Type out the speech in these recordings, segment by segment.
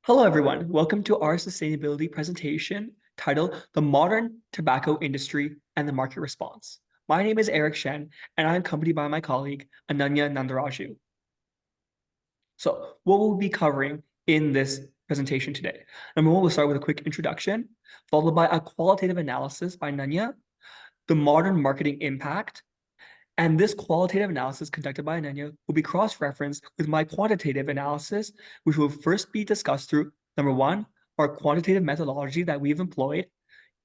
Hello, everyone. Welcome to our sustainability presentation titled The Modern Tobacco Industry and the Market Response. My name is Eric Shen, and I'm accompanied by my colleague, Ananya Nandiraju. So what we'll be covering in this presentation today. Number one, we'll start with a quick introduction, followed by a qualitative analysis by Ananya, the modern marketing impact, and this qualitative analysis conducted by Ananya will be cross-referenced with my quantitative analysis, which will first be discussed through, number one, our quantitative methodology that we've employed.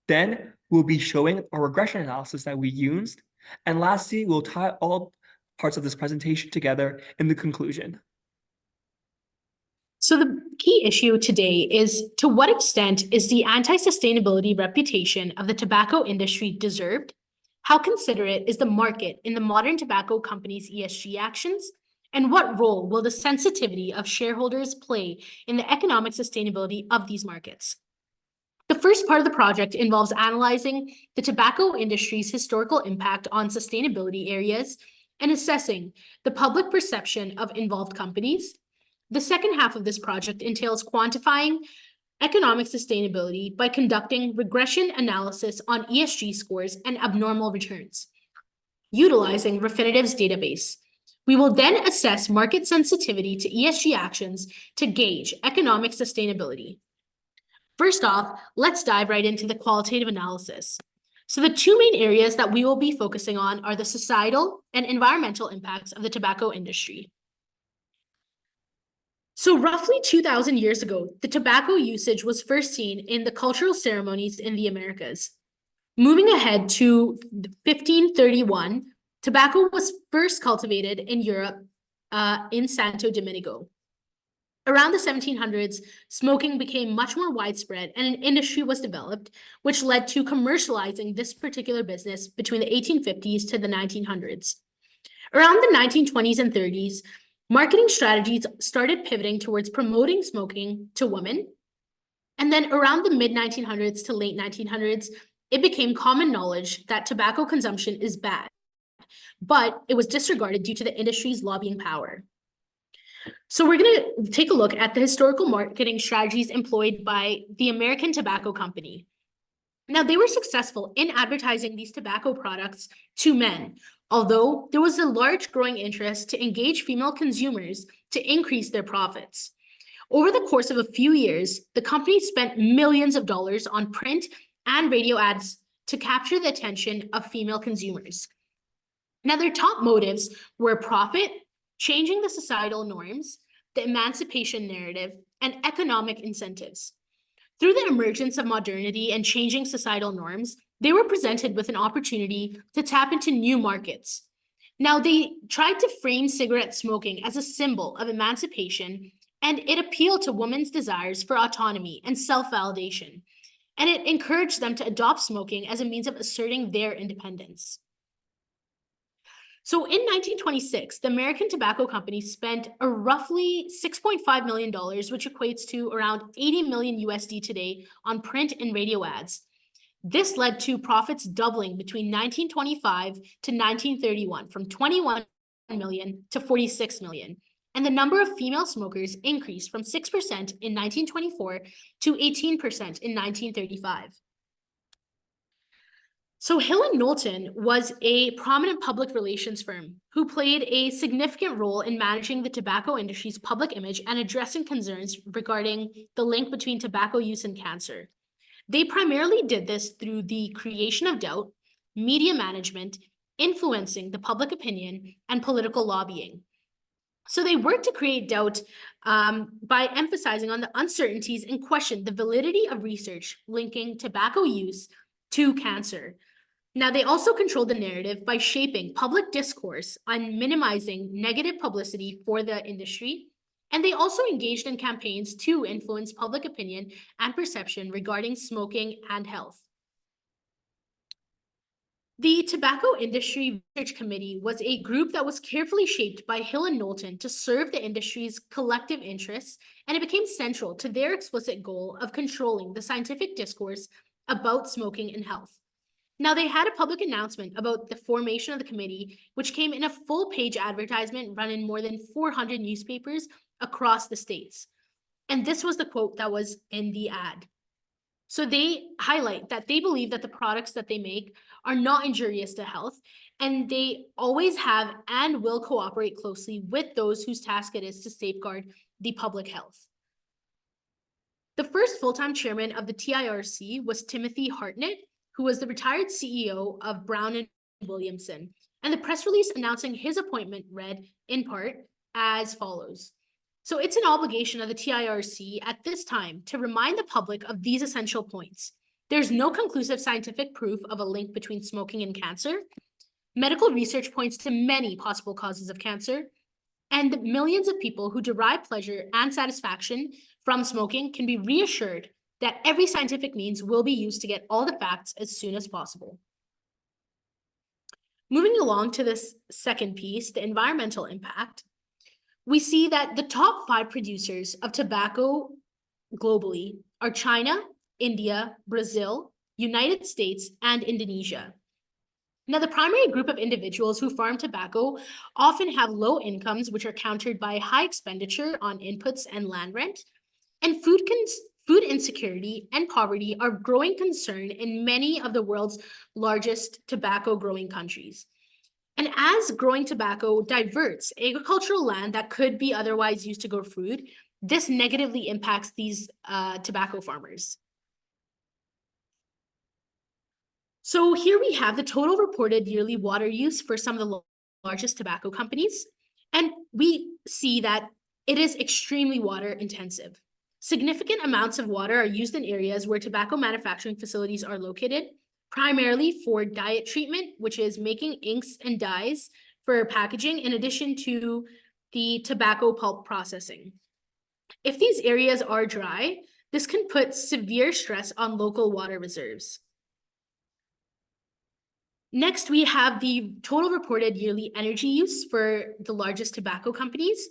Then we'll be showing our regression analysis that we used. And lastly, we'll tie all parts of this presentation together in the conclusion. So the key issue today is, to what extent is the anti-sustainability reputation of the tobacco industry deserved? How considerate is the market in the modern tobacco companies' ESG actions? And what role will the sensitivity of shareholders play in the economic sustainability of these markets? The first part of the project involves analyzing the tobacco industry's historical impact on sustainability areas and assessing the public perception of involved companies. The second half of this project entails quantifying economic sustainability by conducting regression analysis on ESG scores and abnormal returns, utilizing Refinitive's database. We will then assess market sensitivity to ESG actions to gauge economic sustainability. First off, let's dive right into the qualitative analysis. So the two main areas that we will be focusing on are the societal and environmental impacts of the tobacco industry. So roughly 2,000 years ago, the tobacco usage was first seen in the cultural ceremonies in the Americas. Moving ahead to 1531, tobacco was first cultivated in Europe in Santo Domingo. Around the 1700s, smoking became much more widespread and an industry was developed, which led to commercializing this particular business between the 1850s to the 1900s. Around the 1920s and 30s, marketing strategies started pivoting towards promoting smoking to women. And then around the mid-1900s to late 1900s, it became common knowledge that tobacco consumption is bad, but it was disregarded due to the industry's lobbying power. So we're going to take a look at the historical marketing strategies employed by the American Tobacco Company. Now, they were successful in advertising these tobacco products to men, although there was a large growing interest to engage female consumers to increase their profits. Over the course of a few years, the company spent millions of dollars on print and radio ads to capture the attention of female consumers. Now, their top motives were profit, changing the societal norms, the emancipation narrative, and economic incentives. Through the emergence of modernity and changing societal norms, they were presented with an opportunity to tap into new markets. Now, they tried to frame cigarette smoking as a symbol of emancipation, and it appealed to women's desires for autonomy and self-validation, and it encouraged them to adopt smoking as a means of asserting their independence. So in 1926, the American Tobacco Company spent a roughly $6.5 million, which equates to around 80 million USD today, on print and radio ads. This led to profits doubling between 1925 to 1931, from 21 million to 46 million. And the number of female smokers increased from 6% in 1924 to 18% in 1935. So Hill & Knowlton was a prominent public relations firm who played a significant role in managing the tobacco industry's public image and addressing concerns regarding the link between tobacco use and cancer. They primarily did this through the creation of doubt, media management, influencing the public opinion, and political lobbying. So they worked to create doubt by emphasizing on the uncertainties and questioned the validity of research linking tobacco use to cancer. Now, they also controlled the narrative by shaping public discourse on minimizing negative publicity for the industry, and they also engaged in campaigns to influence public opinion and perception regarding smoking and health. The Tobacco Industry Research Committee was a group that was carefully shaped by Hill & Knowlton to serve the industry's collective interests, and it became central to their explicit goal of controlling the scientific discourse about smoking and health. Now, they had a public announcement about the formation of the committee, which came in a full-page advertisement run in more than 400 newspapers across the states. And this was the quote that was in the ad. So they highlight that they believe that the products that they make are not injurious to health, and they always have and will cooperate closely with those whose task it is to safeguard the public health. The first full-time chairman of the TIRC was Timothy Hartnett, who was the retired CEO of Brown and Williamson. And the press release announcing his appointment read, in part, as follows. So it's an obligation of the TIRC at this time to remind the public of these essential points. There's no conclusive scientific proof of a link between smoking and cancer. Medical research points to many possible causes of cancer, and millions of people who derive pleasure and satisfaction from smoking can be reassured that every scientific means will be used to get all the facts as soon as possible. Moving along to this second piece, the environmental impact, we see that the top 5 producers of tobacco globally are China, India, Brazil, United States, and Indonesia. Now, the primary group of individuals who farm tobacco often have low incomes, which are countered by high expenditure on inputs and land rent, and food insecurity and poverty are growing concern in many of the world's largest tobacco growing countries. And as growing tobacco diverts agricultural land that could be otherwise used to grow food, this negatively impacts these tobacco farmers. So here we have the total reported yearly water use for some of the largest tobacco companies. And we see that it is extremely water intensive. Significant amounts of water are used in areas where tobacco manufacturing facilities are located, primarily for diet treatment, which is making inks and dyes for packaging, in addition to the tobacco pulp processing. If these areas are dry, this can put severe stress on local water reserves. Next, we have the total reported yearly energy use for the largest tobacco companies.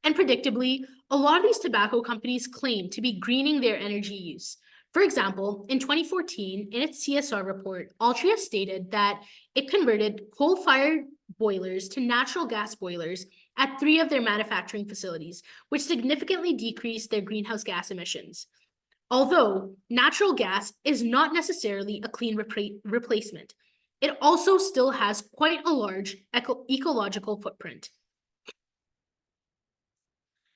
And predictably, a lot of these tobacco companies claim to be greening their energy use. For example, in 2014, in its CSR report, Altria stated that it converted coal-fired boilers to natural gas boilers at 3 of their manufacturing facilities, which significantly decreased their greenhouse gas emissions. Although natural gas is not necessarily a clean replacement, it also still has quite a large ecological footprint.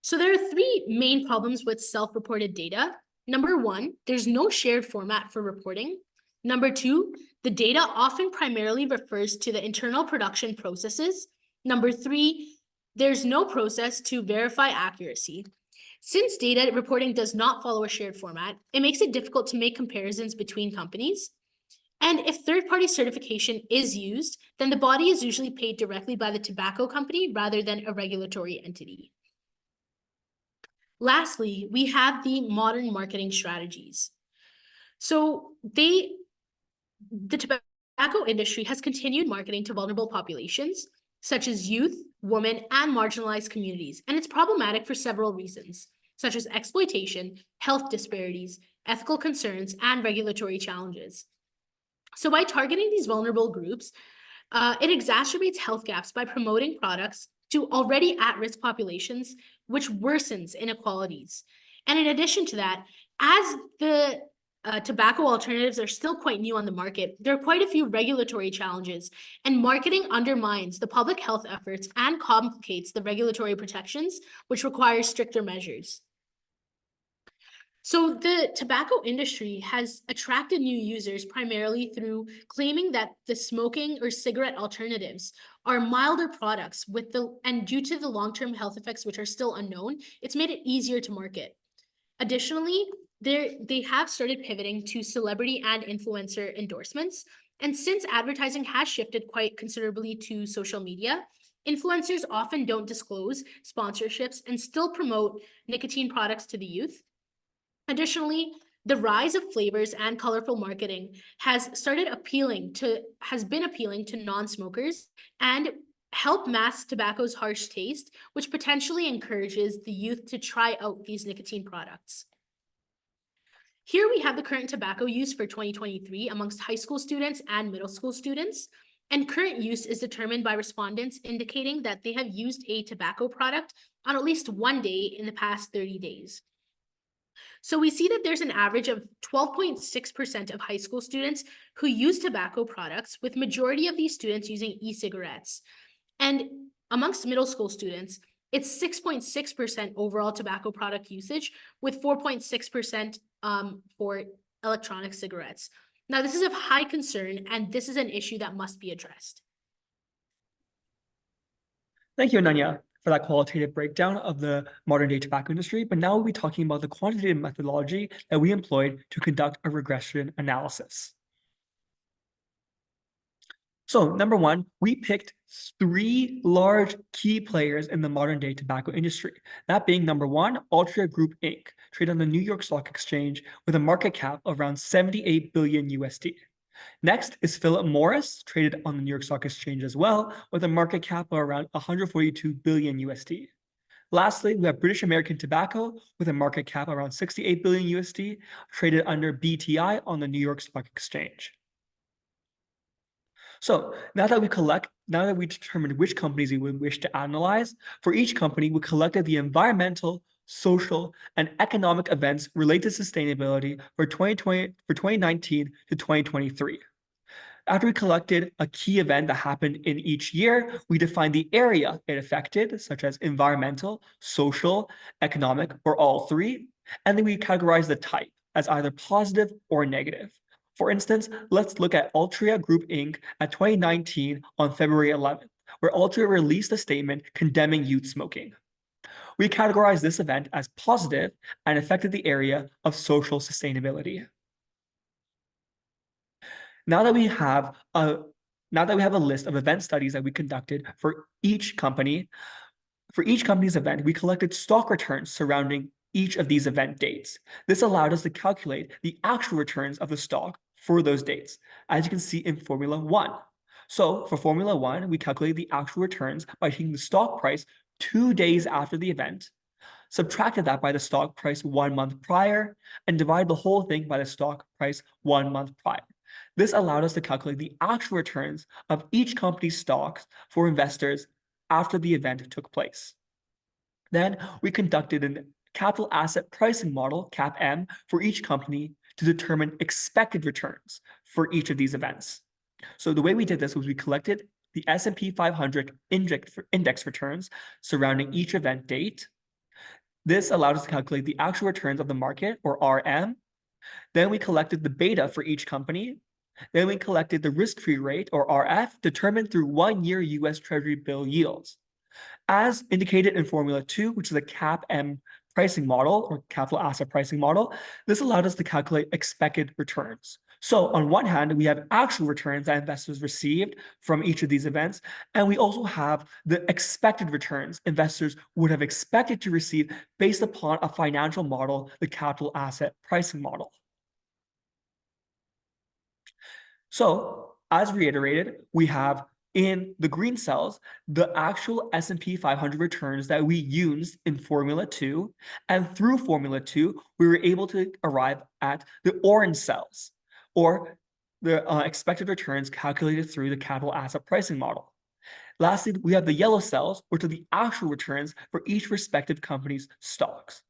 So there are 3 main problems with self-reported data. Number 1, there's no shared format for reporting. Number 2, the data often primarily refers to the internal production processes. Number 3, there's no process to verify accuracy. Since data reporting does not follow a shared format, it makes it difficult to make comparisons between companies. And if third-party certification is used, then the body is usually paid directly by the tobacco company rather than a regulatory entity. Lastly, we have the modern marketing strategies. So the tobacco industry has continued marketing to vulnerable populations, such as youth, women, and marginalized communities. And it's problematic for several reasons, such as exploitation, health disparities, ethical concerns, and regulatory challenges. So by targeting these vulnerable groups, it exacerbates health gaps by promoting products to already at-risk populations, which worsens inequalities. And in addition to that, as the tobacco alternatives are still quite new on the market, there are quite a few regulatory challenges, and marketing undermines the public health efforts and complicates the regulatory protections, which require stricter measures. So the tobacco industry has attracted new users primarily through claiming that the smoking or cigarette alternatives are milder products and due to the long-term health effects, which are still unknown, it's made it easier to market. Additionally, they have started pivoting to celebrity and influencer endorsements. And since advertising has shifted quite considerably to social media, influencers often don't disclose sponsorships and still promote nicotine products to the youth. Additionally, the rise of flavors and colorful marketing has been appealing to non-smokers and help mask tobacco's harsh taste, which potentially encourages the youth to try out these nicotine products. Here we have the current tobacco use for 2023 amongst high school students and middle school students. And current use is determined by respondents indicating that they have used a tobacco product on at least one day in the past 30 days. So we see that there's an average of 12.6% of high school students who use tobacco products, with majority of these students using e-cigarettes. And amongst middle school students, it's 6.6% overall tobacco product usage, with 4.6% for electronic cigarettes. Now, this is of high concern, and this is an issue that must be addressed. Thank you, Ananya, for that qualitative breakdown of the modern day tobacco industry. But now we'll be talking about the quantitative methodology that we employed to conduct a regression analysis. So number one, we picked 3 large key players in the modern day tobacco industry. That being number one, Altria Group Inc., traded on the New York Stock Exchange with a market cap of around 78 billion USD. Next is Philip Morris, traded on the New York Stock Exchange as well, with a market cap of around 142 billion USD. Lastly, we have British American Tobacco with a market cap around 68 billion USD, traded under BTI on the New York Stock Exchange. So now that we determined which companies we would wish to analyze, for each company, we collected the environmental, social, and economic events related to sustainability for 2019 to 2023. After we collected a key event that happened in each year, we defined the area it affected, such as environmental, social, economic, or all 3, and then we categorized the type as either positive or negative. For instance, let's look at Altria Group Inc. at 2019 on February 11th, where Altria released a statement condemning youth smoking. We categorized this event as positive and affected the area of social sustainability. Now that we have a list of event studies that we conducted for each company's event, we collected stock returns surrounding each of these event dates. This allowed us to calculate the actual returns of the stock for those dates, as you can see in Formula 1. So for Formula 1, we calculated the actual returns by taking the stock price 2 days after the event, subtracted that by the stock price 1 month prior, and divided the whole thing by the stock price 1 month prior. This allowed us to calculate the actual returns of each company's stocks for investors after the event took place. Then we conducted a capital asset pricing model, CAPM, for each company to determine expected returns for each of these events. So the way we did this was we collected the S&P 500 index returns surrounding each event date. This allowed us to calculate the actual returns of the market, or RM. Then we collected the beta for each company. Then we collected the risk-free rate, or RF, determined through 1-year US Treasury bill yields. As indicated in Formula 2, which is a CAPM pricing model, or capital asset pricing model, this allowed us to calculate expected returns. So on one hand, we have actual returns that investors received from each of these events, and we also have the expected returns investors would have expected to receive based upon a financial model, the capital asset pricing model. So as reiterated, we have in the green cells, the actual S&P 500 returns that we used in Formula 2, and through Formula 2, we were able to arrive at the orange cells, or the expected returns calculated through the capital asset pricing model. Lastly, we have the yellow cells, which are the actual returns for each respective company's stocks.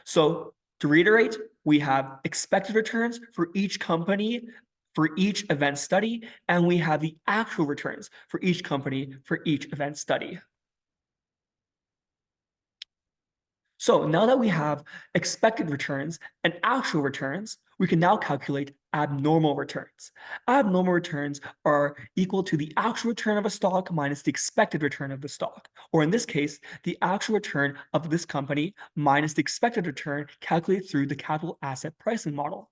So to reiterate, we have expected returns for each company for each event study, and we have the actual returns for each company for each event study. So now that we have expected returns and actual returns, we can now calculate abnormal returns. Abnormal returns are equal to the actual return of a stock minus the expected return of the stock, or in this case, the actual return of this company minus the expected return calculated through the capital asset pricing model.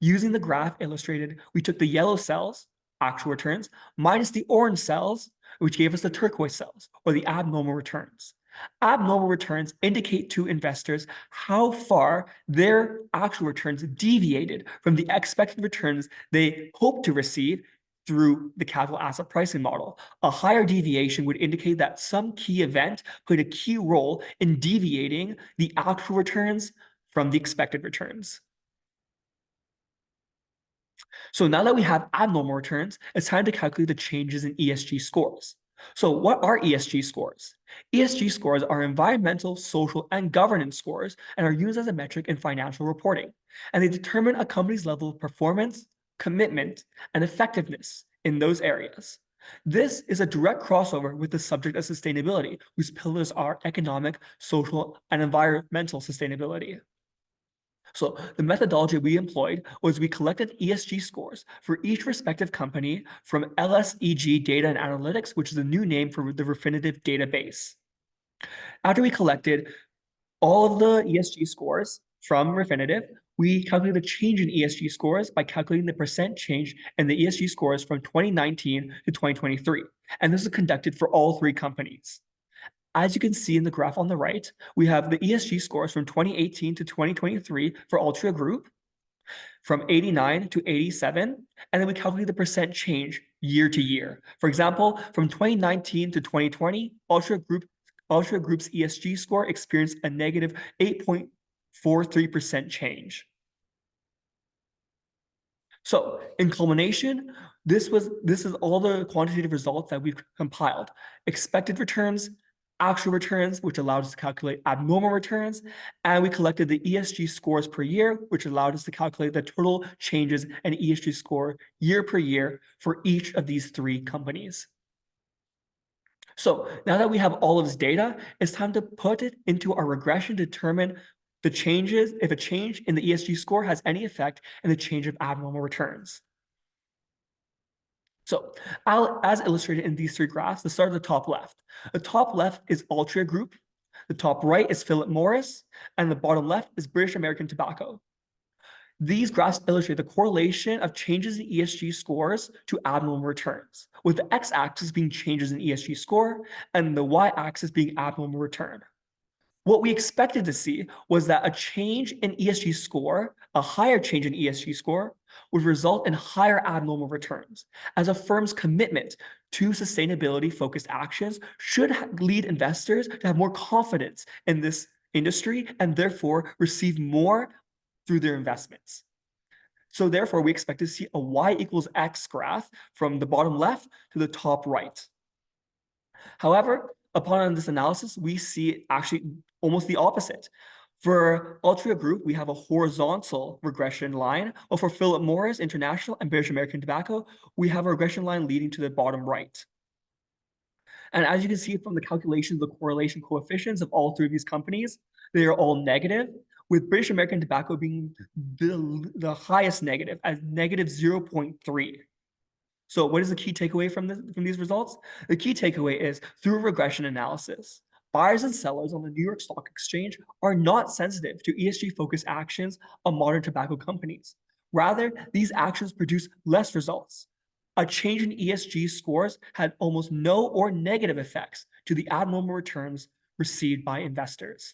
Using the graph illustrated, we took the yellow cells, actual returns, minus the orange cells, which gave us the turquoise cells, or the abnormal returns. Abnormal returns indicate to investors how far their actual returns deviated from the expected returns they hope to receive through the capital asset pricing model. A higher deviation would indicate that some key event played a key role in deviating the actual returns from the expected returns. So now that we have abnormal returns, it's time to calculate the changes in ESG scores. So what are ESG scores? ESG scores are environmental, social, and governance scores and are used as a metric in financial reporting. And they determine a company's level of performance, commitment, and effectiveness in those areas. This is a direct crossover with the subject of sustainability, whose pillars are economic, social, and environmental sustainability. So the methodology we employed was we collected ESG scores for each respective company from LSEG Data and Analytics, which is a new name for the Refinitiv database. After we collected all of the ESG scores from Refinitiv, we calculated the change in ESG scores by calculating the percent change in the ESG scores from 2019 to 2023. And this is conducted for all three companies. As you can see in the graph on the right, we have the ESG scores from 2018 to 2023 for Altria Group, from 89 to 87, and then we calculate the percent change year to year. For example, from 2019 to 2020, Altria Group's ESG score experienced a negative 8.43% change. So in culmination, this is all the quantitative results that we've compiled. Expected returns, actual returns, which allowed us to calculate abnormal returns, and we collected the ESG scores per year, which allowed us to calculate the total changes in ESG score year per year for each of these three companies. So now that we have all of this data, it's time to put it into our regression to determine the changes, if a change in the ESG score has any effect in the change of abnormal returns. So as illustrated in these three graphs, let's start at the top left. The top left is Altria Group, the top right is Philip Morris, and the bottom left is British American Tobacco. These graphs illustrate the correlation of changes in ESG scores to abnormal returns, with the x-axis being changes in ESG score and the y-axis being abnormal return. What we expected to see was that a change in ESG score, a higher change in ESG score, would result in higher abnormal returns, as a firm's commitment to sustainability-focused actions should lead investors to have more confidence in this industry and therefore receive more through their investments. So therefore, we expect to see a y equals x graph from the bottom left to the top right. However, upon this analysis, we see actually almost the opposite. For Altria Group, we have a horizontal regression line, while for Philip Morris International and British American Tobacco, we have a regression line leading to the bottom right. And as you can see from the calculations of the correlation coefficients of all three of these companies, they are all negative, with British American Tobacco being the highest negative at negative 0.3. So what is the key takeaway from these results? The key takeaway is through regression analysis, buyers and sellers on the New York Stock Exchange are not sensitive to ESG-focused actions of modern tobacco companies. Rather, these actions produce less results. A change in ESG scores had almost no or negative effects to the abnormal returns received by investors.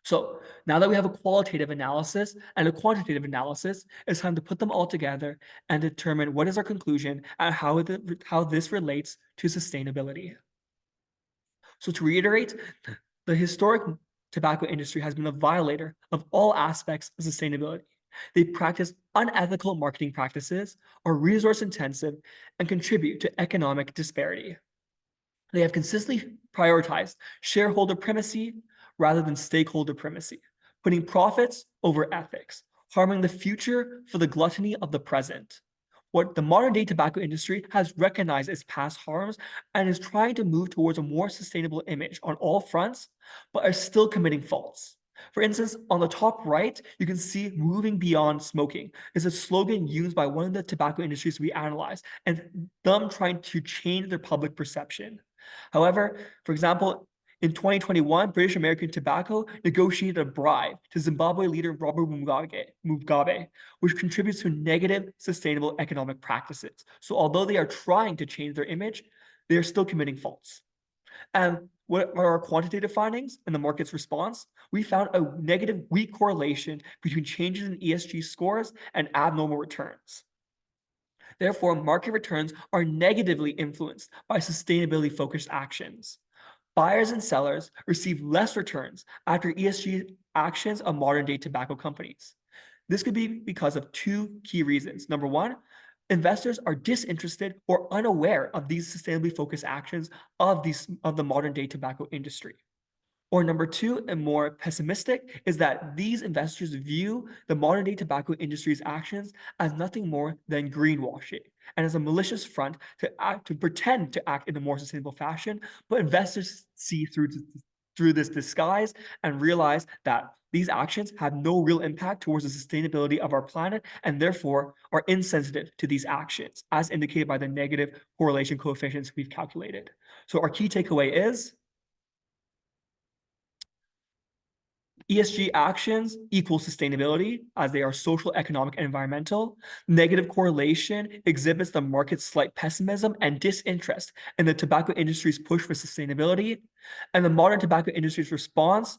So now that we have a qualitative analysis and a quantitative analysis, it's time to put them all together and determine what is our conclusion and how this relates to sustainability. So to reiterate, the historic tobacco industry has been a violator of all aspects of sustainability. They practice unethical marketing practices, are resource intensive, and contribute to economic disparity. They have consistently prioritized shareholder primacy rather than stakeholder primacy, putting profits over ethics, harming the future for the gluttony of the present. What the modern day tobacco industry has recognized its past harms and is trying to move towards a more sustainable image on all fronts, but are still committing faults. For instance, on the top right, you can see moving beyond smoking is a slogan used by one of the tobacco industries we analyzed and them trying to change their public perception. However, for example, in 2021, British American Tobacco negotiated a bribe to Zimbabwe leader Robert Mugabe, which contributes to negative sustainable economic practices. So although they are trying to change their image, they are still committing faults. And what are our quantitative findings and the market's response? We found a negative weak correlation between changes in ESG scores and abnormal returns. Therefore, market returns are negatively influenced by sustainability-focused actions. Buyers and sellers receive less returns after ESG actions of modern-day tobacco companies. This could be because of two key reasons. Number one, investors are disinterested or unaware of these sustainably focused actions of the modern day tobacco industry. Or number two, and more pessimistic, is that these investors view the modern day tobacco industry's actions as nothing more than greenwashing and as a malicious front to pretend to act in a more sustainable fashion. But investors see through this disguise and realize that these actions have no real impact towards the sustainability of our planet and therefore are insensitive to these actions, as indicated by the negative correlation coefficients we've calculated. So our key takeaway is ESG actions equal sustainability, as they are social, economic, and environmental. Negative correlation exhibits the market's slight pessimism and disinterest in the tobacco industry's push for sustainability. And the modern tobacco industry's response,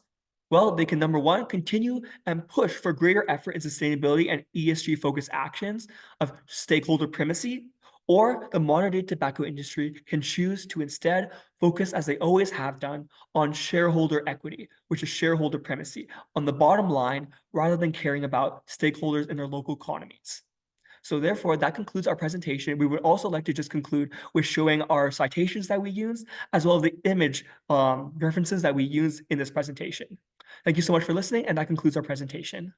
well, they can, number one, continue and push for greater effort in sustainability and ESG-focused actions of stakeholder primacy, or the modern day tobacco industry can choose to instead focus, as they always have done, on shareholder equity, which is shareholder primacy, on the bottom line, rather than caring about stakeholders in their local economies. So therefore, that concludes our presentation. We would also like to just conclude with showing our citations that we use, as well as the image references that we use in this presentation. Thank you so much for listening, and that concludes our presentation.